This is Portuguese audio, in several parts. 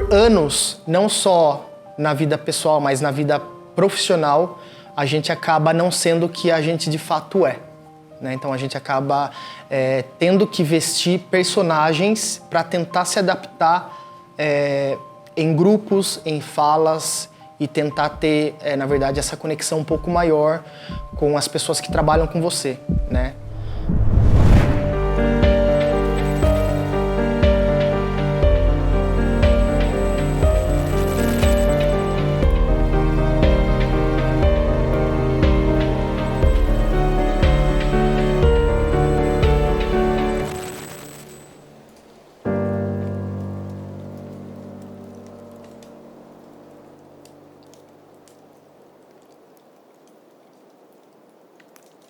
por anos, não só na vida pessoal, mas na vida profissional, a gente acaba não sendo o que a gente de fato é, né? Então a gente acaba tendo que vestir personagens para tentar se adaptar em grupos, em falas e tentar ter, na verdade, essa conexão um pouco maior com as pessoas que trabalham com você, né?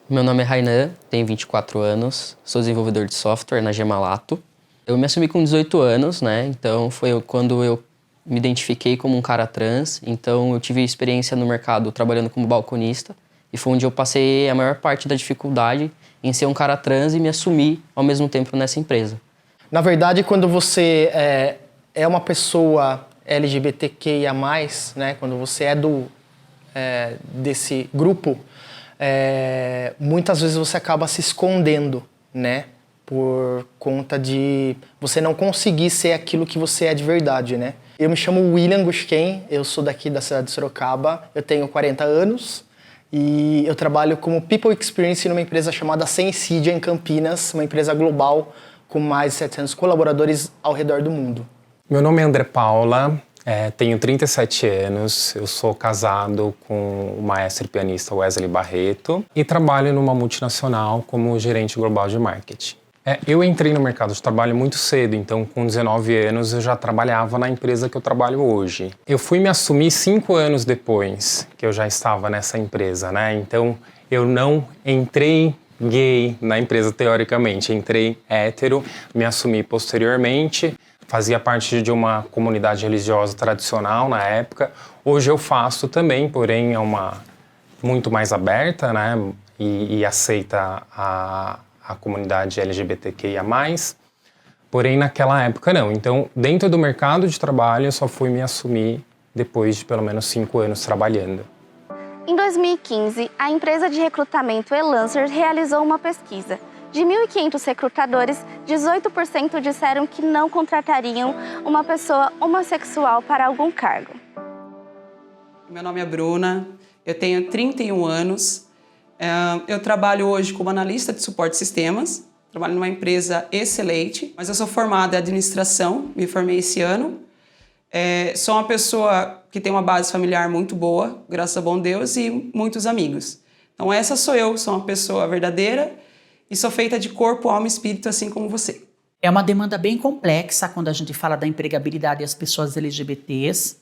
Meu nome é Rainan, tenho 24 anos, sou desenvolvedor de software na Gemalato. Eu me assumi com 18 anos, né? Então foi quando eu me identifiquei como um cara trans. Então eu tive experiência no mercado trabalhando como balconista e foi onde eu passei a maior parte da dificuldade em ser um cara trans e me assumir ao mesmo tempo nessa empresa. Na verdade, quando você é uma pessoa LGBTQIA+, né? Quando você é desse grupo, muitas vezes você acaba se escondendo, né? Por conta de você não conseguir ser aquilo que você é de verdade, né? Eu me chamo William Gusquem, eu sou daqui da cidade de Sorocaba, eu tenho 40 anos e eu trabalho como People Experience numa empresa chamada Sensidia em Campinas, uma empresa global com mais de 700 colaboradores ao redor do mundo. Meu nome é André Paula. Tenho 37 anos, eu sou casado com o maestro e pianista Wesley Barreto e trabalho numa multinacional como gerente global de marketing. Eu entrei no mercado de trabalho muito cedo, então com 19 anos eu já trabalhava na empresa que eu trabalho hoje. Eu fui me assumir 5 anos depois que eu já estava nessa empresa, né? Então eu não entrei gay na empresa teoricamente, entrei hétero, me assumi posteriormente. Fazia parte de uma comunidade religiosa tradicional na época. Hoje eu faço também, porém é uma muito mais aberta, né? E aceita a comunidade LGBTQIA+. Porém, naquela época não. Então, dentro do mercado de trabalho, eu só fui me assumir depois de pelo menos 5 anos trabalhando. Em 2015, a empresa de recrutamento Elancers realizou uma pesquisa. De 1.500 recrutadores, 18% disseram que não contratariam uma pessoa homossexual para algum cargo. Meu nome é Bruna, eu tenho 31 anos. Eu trabalho hoje como analista de suporte de sistemas. Trabalho numa empresa excelente, mas eu sou formada em administração, me formei esse ano. Sou uma pessoa que tem uma base familiar muito boa, graças a bom Deus, e muitos amigos. Então essa sou eu, sou uma pessoa verdadeira e sou feita de corpo, alma e espírito, assim como você. É uma demanda bem complexa quando a gente fala da empregabilidade das pessoas LGBTs,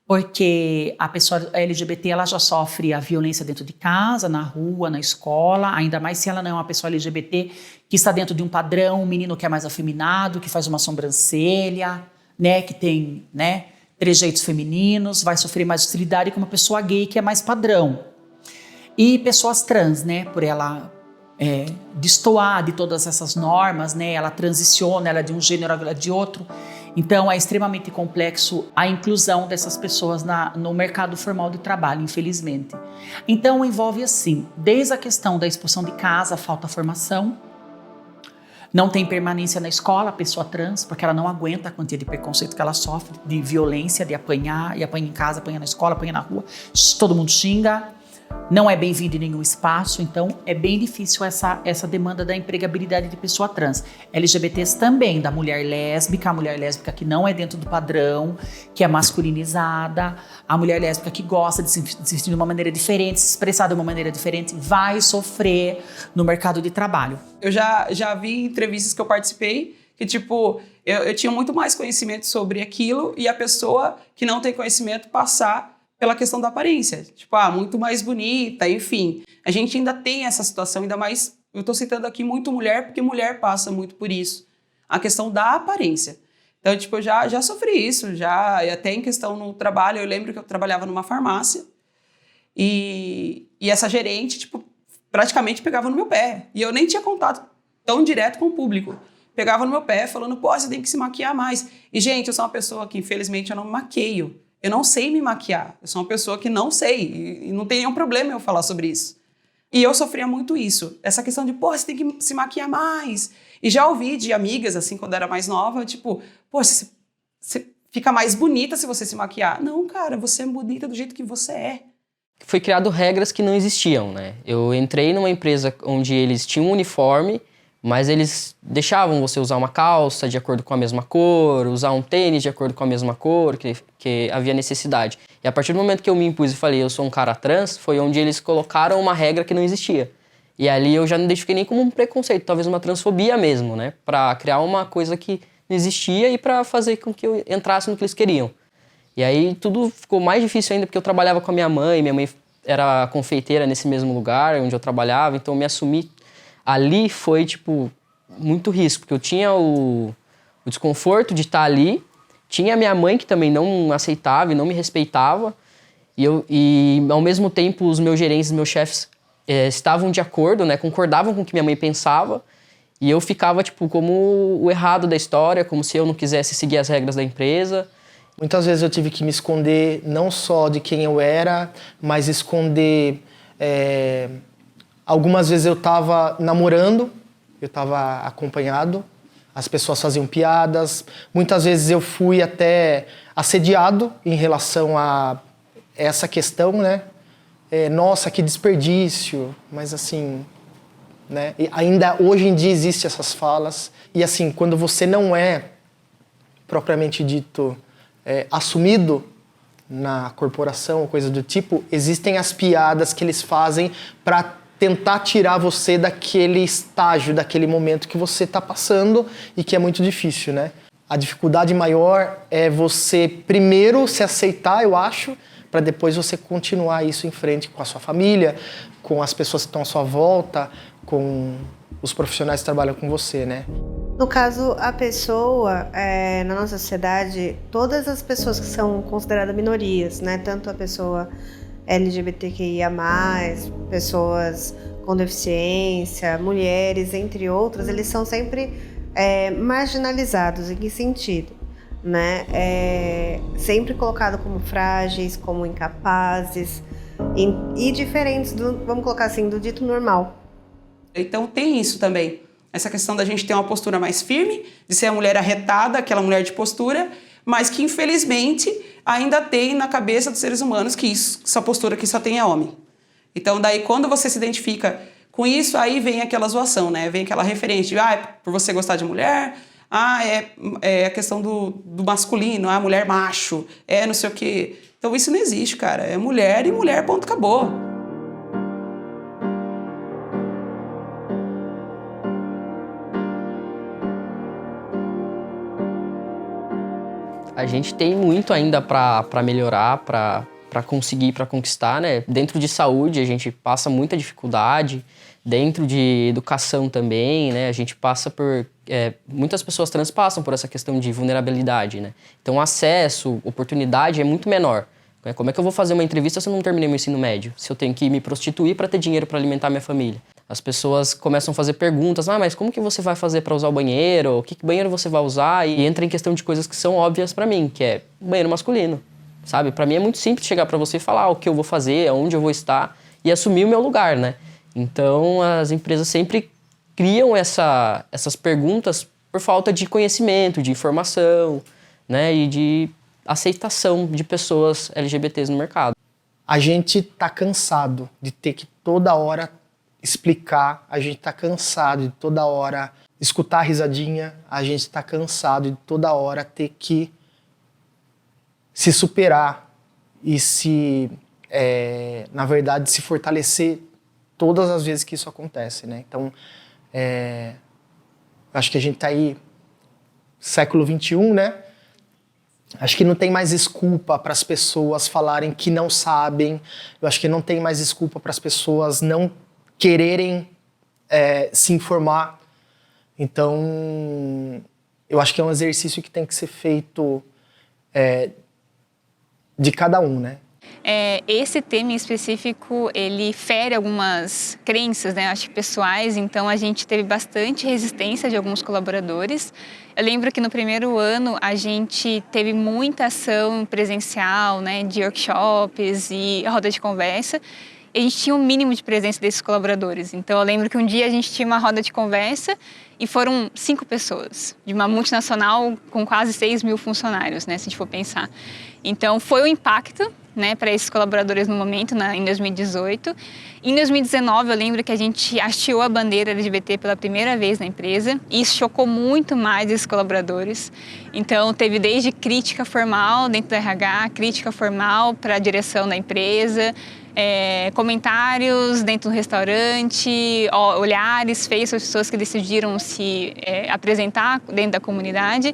porque a pessoa LGBT ela já sofre a violência dentro de casa, na rua, na escola, ainda mais se ela não é uma pessoa LGBT que está dentro de um padrão, um menino que é mais afeminado, que faz uma sobrancelha, né, que tem, né, trejeitos femininos, vai sofrer mais hostilidade que uma pessoa gay que é mais padrão. E pessoas trans, né, por ela destoar de todas essas normas, né, ela transiciona, ela é de um gênero, ela é de outro. Então é extremamente complexo a inclusão dessas pessoas no mercado formal de trabalho, infelizmente. Então envolve assim, desde a questão da expulsão de casa, falta formação, não tem permanência na escola, a pessoa trans, porque ela não aguenta a quantia de preconceito que ela sofre, de violência, de apanhar, e apanha em casa, apanha na escola, apanha na rua, todo mundo xinga, não é bem-vindo em nenhum espaço, então é bem difícil essa demanda da empregabilidade de pessoa trans. LGBTs também, da mulher lésbica, a mulher lésbica que não é dentro do padrão, que é masculinizada, a mulher lésbica que gosta de se vestir de uma maneira diferente, se expressar de uma maneira diferente, vai sofrer no mercado de trabalho. Eu já vi entrevistas que eu participei que, tipo, eu tinha muito mais conhecimento sobre aquilo e a pessoa que não tem conhecimento passar pela questão da aparência. Tipo, muito mais bonita, enfim. A gente ainda tem essa situação, ainda mais... Eu tô citando aqui muito mulher, porque mulher passa muito por isso. A questão da aparência. Então, tipo, eu já sofri isso, já... E até em questão no trabalho, eu lembro que eu trabalhava numa farmácia e essa gerente, tipo, praticamente pegava no meu pé. E eu nem tinha contato tão direto com o público. pegava no meu pé falando, pô, você tem que se maquiar mais. E, gente, eu sou uma pessoa que, infelizmente, eu não me maqueio. Eu não sei me maquiar. Eu sou uma pessoa que não sei. E não tem nenhum problema eu falar sobre isso. E eu sofria muito isso. Essa questão de, pô, você tem que se maquiar mais. E já ouvi de amigas, assim, quando eu era mais nova, tipo, pô, você fica mais bonita se você se maquiar. Não, cara, você é bonita do jeito que você é. Foi criado regras que não existiam, né? Eu entrei numa empresa onde eles tinham um uniforme, mas eles deixavam você usar uma calça de acordo com a mesma cor, usar um tênis de acordo com a mesma cor, que havia necessidade. E a partir do momento que eu me impus e falei, eu sou um cara trans, foi onde eles colocaram uma regra que não existia. E ali eu já não identifiquei nem como um preconceito, talvez uma transfobia mesmo, né? Pra criar uma coisa que não existia e pra fazer com que eu entrasse no que eles queriam. E aí tudo ficou mais difícil ainda porque eu trabalhava com a minha mãe era confeiteira nesse mesmo lugar onde eu trabalhava, então me assumir ali foi, tipo, muito risco, porque eu tinha o desconforto de estar ali, tinha a minha mãe que também não aceitava e não me respeitava, e ao mesmo tempo os meus gerentes, meus chefes estavam de acordo, né, concordavam com o que minha mãe pensava, e eu ficava, tipo, como o errado da história, como se eu não quisesse seguir as regras da empresa. Muitas vezes eu tive que me esconder não só de quem eu era, mas esconder... Algumas vezes eu estava namorando, eu estava acompanhado, as pessoas faziam piadas. Muitas vezes eu fui até assediado em relação a essa questão, né? Nossa, que desperdício, mas assim... né? E ainda hoje em dia existem essas falas. E assim, quando você não é, propriamente dito, assumido na corporação ou coisa do tipo, existem as piadas que eles fazem para tentar tirar você daquele estágio, daquele momento que você está passando e que é muito difícil, né? A dificuldade maior é você primeiro se aceitar, eu acho, para depois você continuar isso em frente com a sua família, com as pessoas que estão à sua volta, com os profissionais que trabalham com você, né? No caso, a pessoa, na nossa sociedade, todas as pessoas que são consideradas minorias, né? Tanto a pessoa LGBTQIA+, pessoas com deficiência, mulheres, entre outros, eles são sempre marginalizados. Em que sentido? Né? Sempre colocado como frágeis, como incapazes e diferentes vamos colocar assim, do dito normal. Então tem isso também. Essa questão da gente ter uma postura mais firme, de ser a mulher arretada, aquela mulher de postura, mas que infelizmente ainda tem na cabeça dos seres humanos que essa postura aqui só tem é homem. Então daí quando você se identifica com isso, aí vem aquela zoação, né? Vem aquela referência de, por você gostar de mulher, é a questão do masculino, mulher macho, não sei o quê. Então isso não existe, cara. É mulher e mulher, ponto, acabou. A gente tem muito ainda para melhorar, para conseguir, para conquistar, né? Dentro de saúde a gente passa muita dificuldade, dentro de educação também, né? A gente passa por... muitas pessoas trans passam por essa questão de vulnerabilidade, né? Então acesso, oportunidade é muito menor. Como é que eu vou fazer uma entrevista se eu não terminei meu ensino médio? Se eu tenho que me prostituir para ter dinheiro para alimentar minha família? As pessoas começam a fazer perguntas, mas como que você vai fazer para usar o banheiro? O que banheiro você vai usar? E entra em questão de coisas que são óbvias para mim, que é banheiro masculino, sabe? Para mim é muito simples chegar para você e falar o que eu vou fazer, aonde eu vou estar e assumir o meu lugar, né? Então as empresas sempre criam essas perguntas por falta de conhecimento, de informação, né? E de aceitação de pessoas LGBTs no mercado. A gente tá cansado de ter que toda hora explicar, a gente tá cansado de toda hora escutar a risadinha, a gente tá cansado de toda hora ter que se superar e na verdade, se fortalecer todas as vezes que isso acontece, né? Então, acho que a gente tá aí século XXI, né? Acho que não tem mais desculpa para as pessoas falarem que não sabem. Eu acho que não tem mais desculpa para as pessoas não quererem se informar. Então, eu acho que é um exercício que tem que ser feito de cada um, né? esse tema em específico, ele fere algumas crenças, né, acho que pessoais, então a gente teve bastante resistência de alguns colaboradores. Eu lembro que no primeiro ano a gente teve muita ação presencial, né, de workshops e roda de conversa. E a gente tinha um mínimo de presença desses colaboradores. Então eu lembro que um dia a gente tinha uma roda de conversa e foram 5 pessoas, de uma multinacional com quase 6 mil funcionários, né, se a gente for pensar. Então foi um impacto, né, para esses colaboradores no momento, em 2018. Em 2019, eu lembro que a gente hasteou a bandeira LGBT pela primeira vez na empresa e isso chocou muito mais esses colaboradores. Então, teve desde crítica formal dentro do RH, crítica formal para a direção da empresa, comentários dentro do restaurante, olhares feios às pessoas que decidiram se apresentar dentro da comunidade.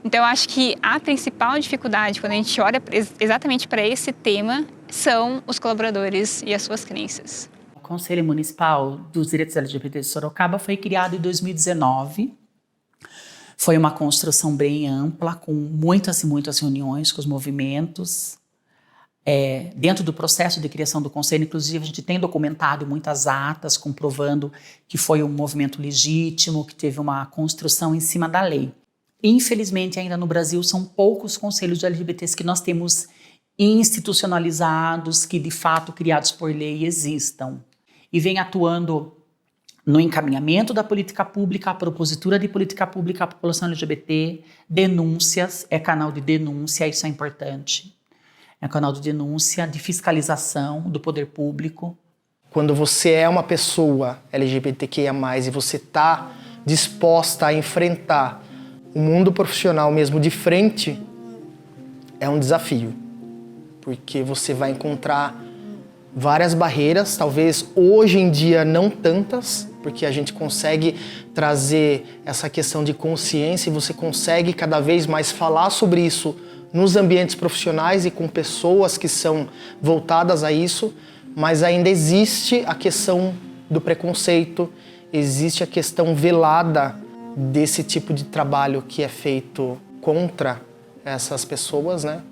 Então, eu acho que a principal dificuldade, quando a gente olha exatamente para esse tema, são os colaboradores e as suas crenças. O Conselho Municipal dos Direitos LGBT de Sorocaba foi criado em 2019. Foi uma construção bem ampla, com muitas e muitas reuniões com os movimentos. Dentro do processo de criação do Conselho, inclusive, a gente tem documentado muitas atas comprovando que foi um movimento legítimo, que teve uma construção em cima da lei. Infelizmente, ainda no Brasil, são poucos conselhos de LGBTs que nós temos institucionalizados, que de fato, criados por lei, existam. E vem atuando no encaminhamento da política pública, a propositura de política pública à população LGBT, denúncias, canal de denúncia, isso é importante. É canal de denúncia, de fiscalização do poder público. Quando você é uma pessoa LGBTQIA+, e você está disposta a enfrentar o mundo profissional mesmo de frente, é um desafio. Porque você vai encontrar várias barreiras, talvez hoje em dia não tantas, porque a gente consegue trazer essa questão de consciência e você consegue cada vez mais falar sobre isso nos ambientes profissionais e com pessoas que são voltadas a isso, mas ainda existe a questão do preconceito, existe a questão velada desse tipo de trabalho que é feito contra essas pessoas, né?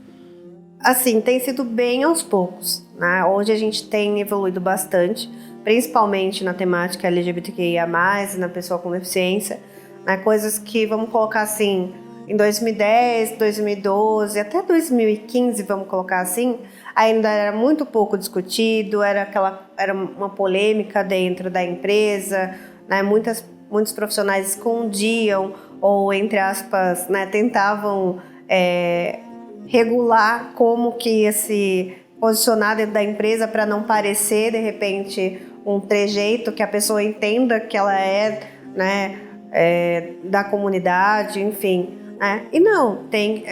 Assim, tem sido bem aos poucos, né? Hoje a gente tem evoluído bastante, principalmente na temática LGBTQIA+, na pessoa com deficiência, né? Coisas que, vamos colocar assim, em 2010, 2012, até 2015, vamos colocar assim, ainda era muito pouco discutido, era uma polêmica dentro da empresa, né? Muitos profissionais escondiam ou, entre aspas, né, tentavam regular como que ia se posicionar dentro da empresa para não parecer, de repente, um trejeito que a pessoa entenda que ela né, da comunidade, enfim. E não, tem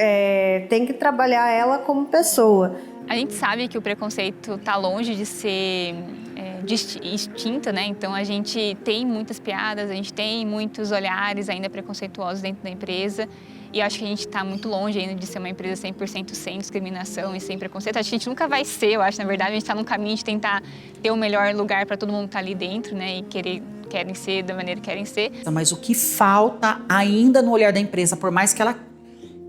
que trabalhar ela como pessoa. A gente sabe que o preconceito está longe de ser extinto, né? Então a gente tem muitas piadas, a gente tem muitos olhares ainda preconceituosos dentro da empresa e acho que a gente está muito longe ainda de ser uma empresa 100% sem discriminação e sem preconceito. Acho que a gente nunca vai ser, eu acho, na verdade, a gente está num caminho de tentar ter o melhor lugar para todo mundo estar ali dentro, né? E querem ser da maneira que querem ser. Mas o que falta ainda no olhar da empresa, por mais que ela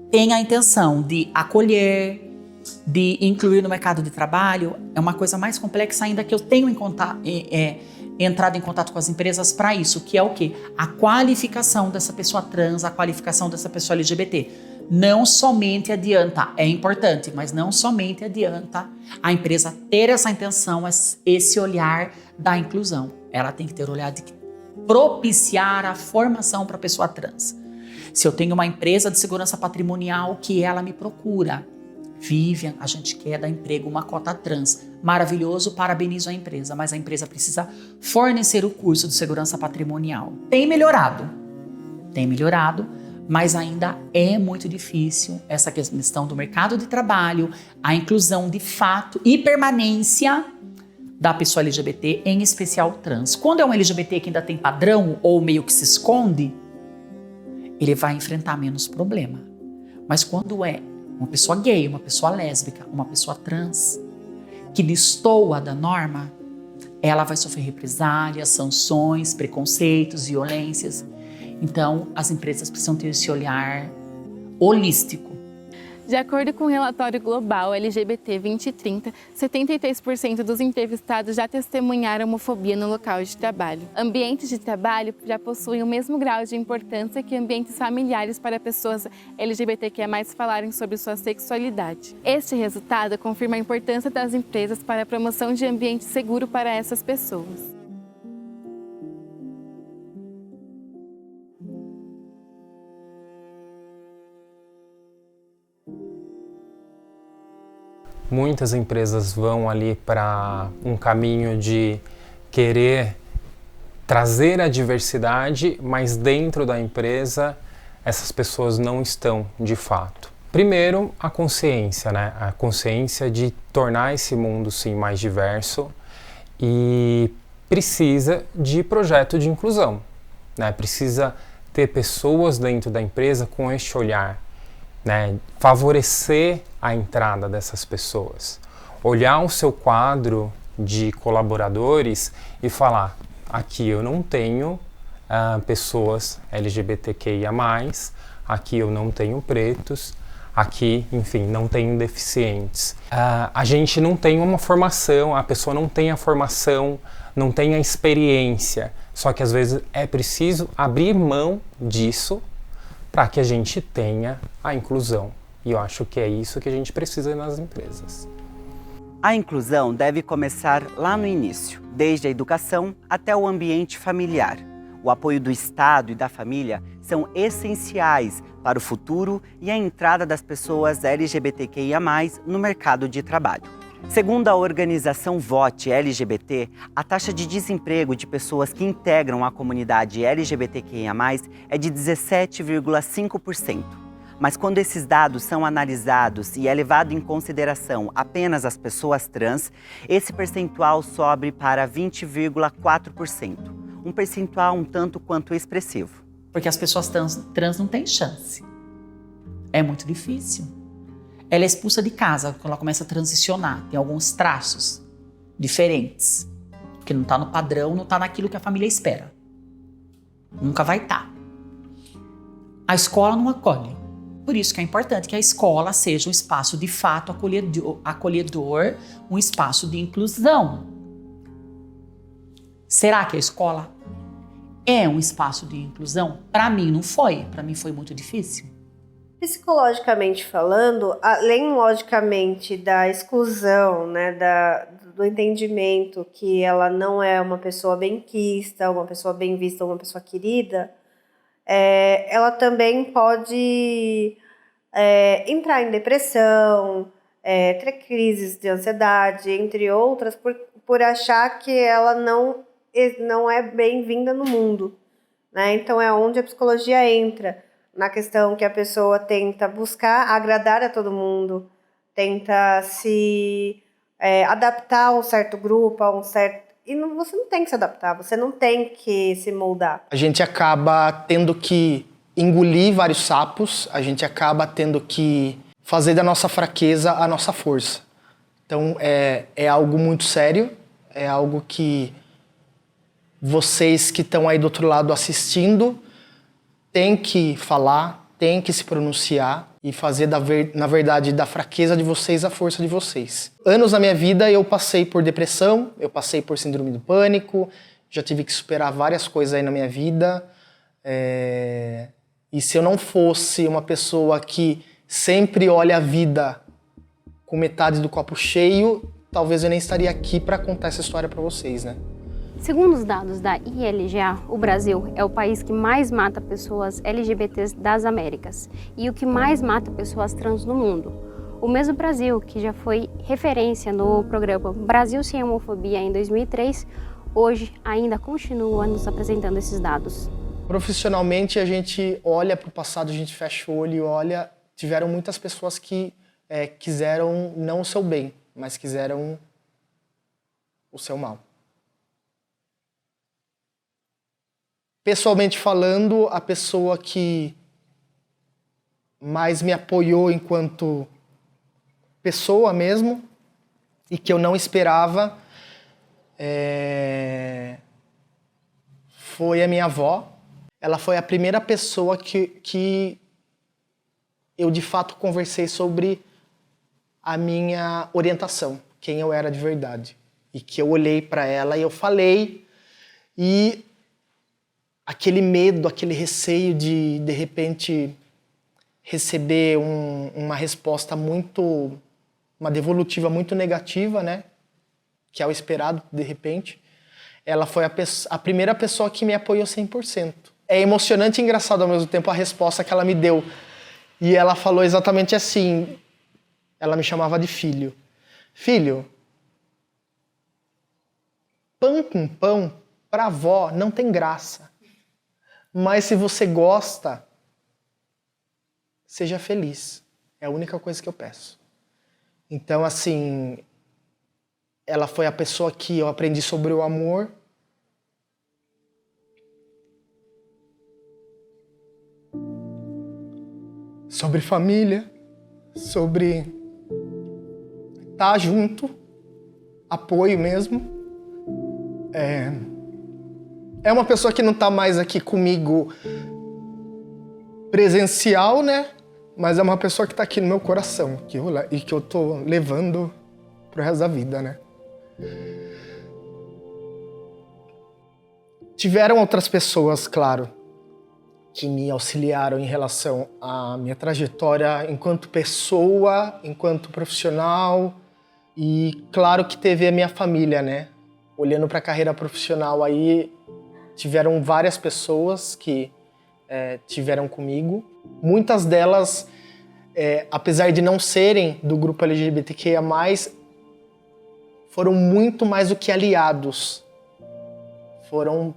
tenha a intenção de acolher, de incluir no mercado de trabalho, é uma coisa mais complexa ainda que eu tenho entrado em contato com as empresas para isso, que é o quê? A qualificação dessa pessoa trans, a qualificação dessa pessoa LGBT. Não somente adianta, é importante, mas não somente adianta a empresa ter essa intenção, esse olhar da inclusão. Ela tem que ter o olhar de propiciar a formação para a pessoa trans. Se eu tenho uma empresa de segurança patrimonial que ela me procura, Vivian, a gente quer dar emprego, uma cota trans. Maravilhoso, parabenizo a empresa, mas a empresa precisa fornecer o curso de segurança patrimonial. Tem melhorado, mas ainda é muito difícil essa questão do mercado de trabalho, a inclusão de fato e permanência da pessoa LGBT, em especial trans. Quando é um LGBT que ainda tem padrão ou meio que se esconde, ele vai enfrentar menos problema. Mas quando é uma pessoa gay, uma pessoa lésbica, uma pessoa trans, que destoa da norma, ela vai sofrer represálias, sanções, preconceitos, violências. Então, as empresas precisam ter esse olhar holístico. De acordo com o relatório global LGBT 2030, 73% dos entrevistados já testemunharam homofobia no local de trabalho. Ambientes de trabalho já possuem o mesmo grau de importância que ambientes familiares para pessoas LGBTQIA+, falarem sobre sua sexualidade. Este resultado confirma a importância das empresas para a promoção de ambiente seguro para essas pessoas. Muitas empresas vão ali para um caminho de querer trazer a diversidade, mas dentro da empresa essas pessoas não estão de fato. Primeiro, a consciência, né? A consciência de tornar esse mundo sim mais diverso e precisa de projeto de inclusão, né? Precisa ter pessoas dentro da empresa com este olhar, né? Favorecer a entrada dessas pessoas, olhar o seu quadro de colaboradores e falar: aqui eu não tenho pessoas LGBTQIA+, aqui eu não tenho pretos, aqui, enfim, não tenho deficientes. A gente não tem uma formação, a pessoa não tem a formação, não tem a experiência, só que às vezes é preciso abrir mão disso para que a gente tenha a inclusão. E eu acho que é isso que a gente precisa nas empresas. A inclusão deve começar lá no início, desde a educação até o ambiente familiar. O apoio do Estado e da família são essenciais para o futuro e a entrada das pessoas LGBTQIA+, no mercado de trabalho. Segundo a organização Vote LGBT, a taxa de desemprego de pessoas que integram a comunidade LGBTQIA+, é de 17,5%. Mas quando esses dados são analisados e é levado em consideração apenas as pessoas trans, esse percentual sobe para 20,4%. Um percentual um tanto quanto expressivo. Porque as pessoas trans não têm chance. É muito difícil. Ela é expulsa de casa quando ela começa a transicionar. Tem alguns traços diferentes. Porque não está no padrão, não está naquilo que a família espera. Nunca vai estar. A escola não acolhe. Por isso que é importante que a escola seja um espaço de fato acolhedor, um espaço de inclusão. Será que a escola é um espaço de inclusão? Para mim não foi. Para mim foi muito difícil. Psicologicamente falando, além logicamente da exclusão, né, do entendimento que ela não é uma pessoa bem-quista, uma pessoa bem vista, uma pessoa querida, ela também pode entrar em depressão, ter crises de ansiedade, entre outras, por achar que ela não é bem-vinda no mundo, né? Então é onde a psicologia entra, na questão que a pessoa tenta buscar agradar a todo mundo, tenta se adaptar a um certo grupo, a um certo... E você não tem que se adaptar, você não tem que se moldar. A gente acaba tendo que engolir vários sapos, a gente acaba tendo que fazer da nossa fraqueza a nossa força. Então é algo muito sério, é algo que vocês que estão aí do outro lado assistindo têm que falar, têm que se pronunciar e fazer, na verdade, da fraqueza de vocês a força de vocês. Anos da minha vida eu passei por depressão, eu passei por síndrome do pânico, já tive que superar várias coisas aí na minha vida. E se eu não fosse uma pessoa que sempre olha a vida com metade do copo cheio, talvez eu nem estaria aqui para contar essa história para vocês, né? Segundo os dados da ILGA, o Brasil é o país que mais mata pessoas LGBTs das Américas e o que mais mata pessoas trans no mundo. O mesmo Brasil, que já foi referência no programa Brasil Sem Homofobia em 2003, hoje ainda continua nos apresentando esses dados. Profissionalmente, a gente olha para o passado, a gente fecha o olho e olha. Tiveram muitas pessoas que quiseram não o seu bem, mas quiseram o seu mal. Pessoalmente falando, a pessoa que mais me apoiou enquanto pessoa mesmo e que eu não esperava foi a minha avó. Ela foi a primeira pessoa que eu de fato conversei sobre a minha orientação, quem eu era de verdade. E que eu olhei para ela e eu falei, e aquele medo, aquele receio de repente, receber uma resposta uma devolutiva muito negativa, né? Que é o esperado, de repente. Ela foi a primeira pessoa que me apoiou 100%. É emocionante e engraçado ao mesmo tempo a resposta que ela me deu. E ela falou exatamente assim, ela me chamava de filho. Filho, pão com pão, para avó, não tem graça. Mas se você gosta, seja feliz. É a única coisa que eu peço. Então, assim, ela foi a pessoa que eu aprendi sobre o amor. Sobre família, sobre estar junto, apoio mesmo. É uma pessoa que não está mais aqui comigo presencial, né? Mas é uma pessoa que está aqui no meu coração e que eu tô levando pro resto da vida, né? Tiveram outras pessoas, claro, que me auxiliaram em relação à minha trajetória enquanto pessoa, enquanto profissional. E claro que teve a minha família, né? Olhando para a carreira profissional aí, tiveram várias pessoas que tiveram comigo. Muitas delas, apesar de não serem do grupo LGBTQIA+, foram muito mais do que aliados. Foram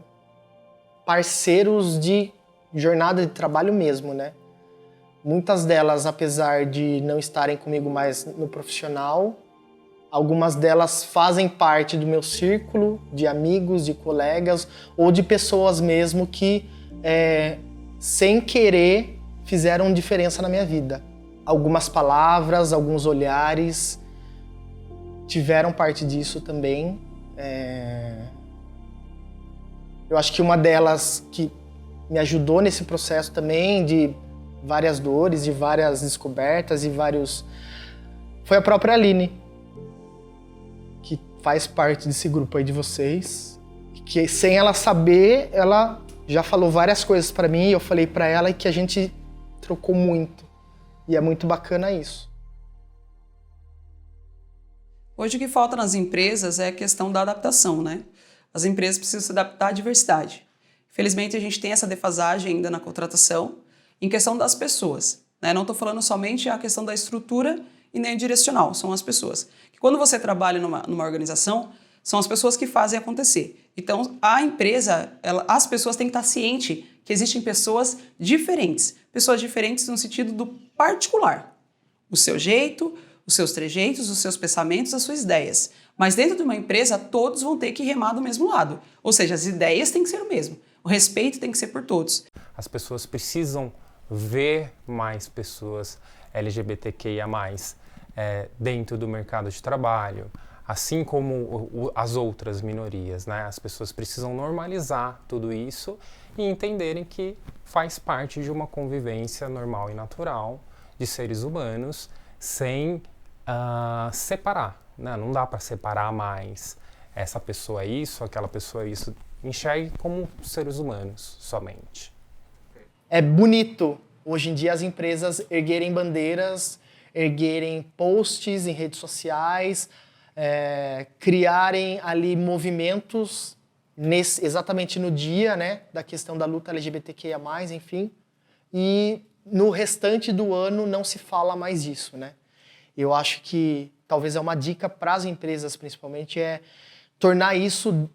parceiros de jornada de trabalho mesmo, né? Muitas delas, apesar de não estarem comigo mais no profissional, algumas delas fazem parte do meu círculo de amigos, de colegas ou de pessoas mesmo que, sem querer, fizeram diferença na minha vida. Algumas palavras, alguns olhares tiveram parte disso também. Eu acho que uma delas que me ajudou nesse processo também de várias dores, de várias descobertas e foi a própria Aline, que faz parte desse grupo aí de vocês, que sem ela saber, ela já falou várias coisas para mim e eu falei para ela e que a gente trocou muito. E é muito bacana isso. Hoje o que falta nas empresas é a questão da adaptação, né? As empresas precisam se adaptar à diversidade. Infelizmente, a gente tem essa defasagem ainda na contratação em questão das pessoas, né? Não estou falando somente a questão da estrutura e nem direcional, são as pessoas. Que quando você trabalha numa organização, são as pessoas que fazem acontecer. Então, a empresa, as pessoas têm que estar cientes que existem pessoas diferentes no sentido do particular. O seu jeito, os seus trejeitos, os seus pensamentos, as suas ideias. Mas dentro de uma empresa, todos vão ter que remar do mesmo lado. Ou seja, as ideias têm que ser o mesmo. O respeito tem que ser por todos. As pessoas precisam ver mais pessoas LGBTQIA+, dentro do mercado de trabalho, assim como as outras minorias, né? As pessoas precisam normalizar tudo isso e entenderem que faz parte de uma convivência normal e natural de seres humanos, sem separar, né? Não dá para separar mais essa pessoa é isso, aquela pessoa é isso. Enxergue como seres humanos somente. É bonito hoje em dia as empresas erguerem bandeiras, erguerem posts em redes sociais, criarem ali movimentos exatamente no dia, né, da questão da luta LGBTQIA+, enfim. E no restante do ano não se fala mais disso, né? Eu acho que talvez é uma dica para as empresas, principalmente, tornar isso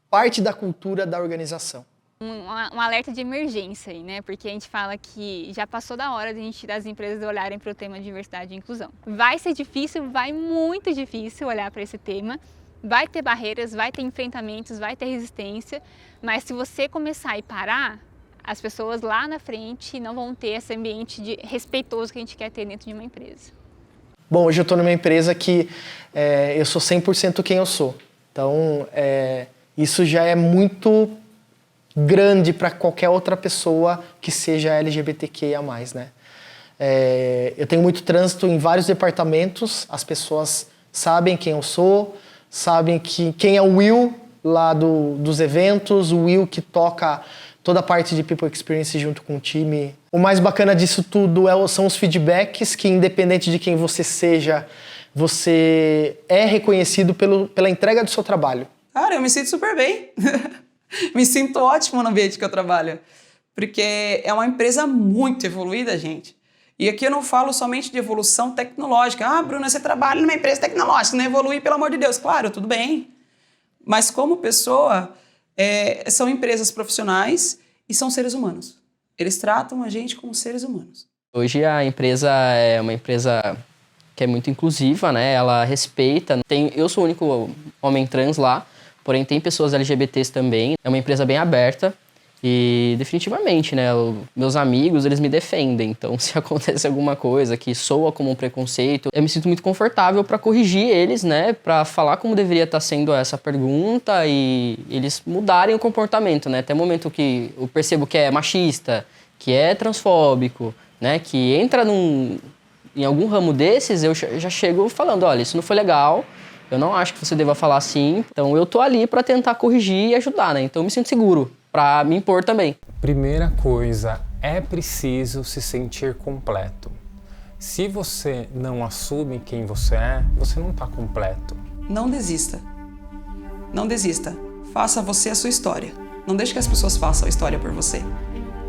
parte da cultura da organização. Um alerta de emergência aí, né? Porque a gente fala que já passou da hora das empresas olharem para o tema diversidade e inclusão. Vai ser difícil, vai muito difícil olhar para esse tema. Vai ter barreiras, vai ter enfrentamentos, vai ter resistência. Mas se você começar e parar, as pessoas lá na frente não vão ter esse ambiente respeitoso que a gente quer ter dentro de uma empresa. Bom, hoje eu estou numa empresa que eu sou 100% quem eu sou. Então, isso já é muito grande para qualquer outra pessoa que seja LGBTQIA+, né? Eu tenho muito trânsito em vários departamentos, as pessoas sabem quem eu sou, sabem quem é o Will lá dos eventos, o Will que toca toda a parte de People Experience junto com o time. O mais bacana disso tudo são os feedbacks, que independente de quem você seja, você é reconhecido pela entrega do seu trabalho. Cara, eu me sinto super bem. Me sinto ótimo no ambiente que eu trabalho. Porque é uma empresa muito evoluída, gente. E aqui eu não falo somente de evolução tecnológica. Ah, Bruna, você trabalha numa empresa tecnológica, não evolui, pelo amor de Deus. Claro, tudo bem. Mas como pessoa, são empresas profissionais e são seres humanos. Eles tratam a gente como seres humanos. Hoje a empresa é uma empresa que é muito inclusiva, né? Ela respeita. Eu sou o único homem trans lá, porém tem pessoas LGBTs também. É uma empresa bem aberta. E definitivamente, né, meus amigos, eles me defendem. Então, se acontece alguma coisa que soa como um preconceito, eu me sinto muito confortável para corrigir eles, né, para falar como deveria estar sendo essa pergunta e eles mudarem o comportamento, né? Até o momento que eu percebo que é machista, que é transfóbico, né, que entra em algum ramo desses, eu já chego falando, olha, isso não foi legal. Eu não acho que você deva falar assim. Então, eu tô ali para tentar corrigir e ajudar, né? Então, eu me sinto seguro para me impor também. Primeira coisa, é preciso se sentir completo. Se você não assume quem você não está completo. Não desista. Não desista. Faça você a sua história. Não deixe que as pessoas façam a história por você.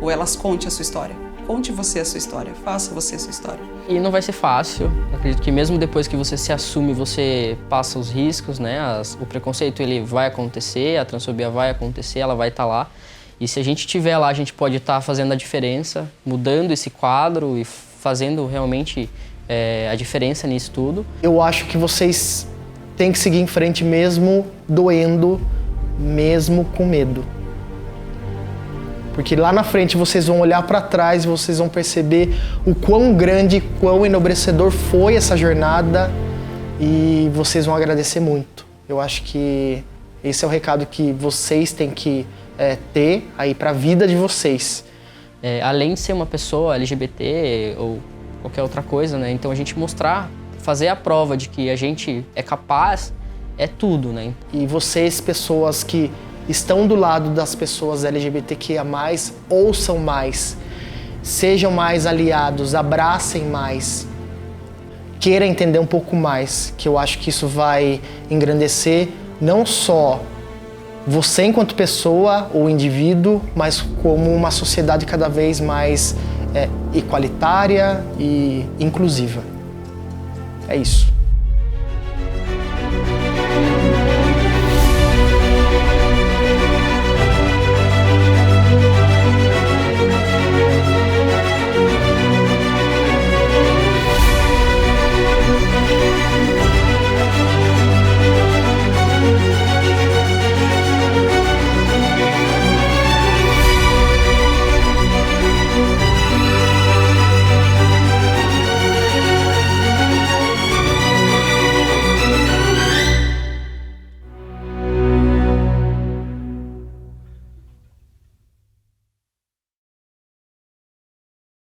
Ou elas contem a sua história. Conte você a sua história. Faça você a sua história. E não vai ser fácil. Acredito que mesmo depois que você se assume, você passa os riscos, né? O preconceito ele vai acontecer, a transfobia vai acontecer, ela vai estar lá. E se a gente estiver lá, a gente pode estar fazendo a diferença, mudando esse quadro e fazendo realmente a diferença nisso tudo. Eu acho que vocês têm que seguir em frente mesmo doendo, mesmo com medo. Porque lá na frente vocês vão olhar para trás e vocês vão perceber o quão grande, quão enobrecedor foi essa jornada e vocês vão agradecer muito. Eu acho que esse é o recado que vocês têm que ter aí para a vida de vocês. Além de ser uma pessoa LGBT ou qualquer outra coisa, né? Então a gente mostrar, fazer a prova de que a gente é capaz, é tudo, né? E vocês, pessoas que estão do lado das pessoas LGBTQIA+, ouçam mais, sejam mais aliados, abracem mais, queiram entender um pouco mais, que eu acho que isso vai engrandecer não só você enquanto pessoa ou indivíduo, mas como uma sociedade cada vez mais igualitária e inclusiva. É isso.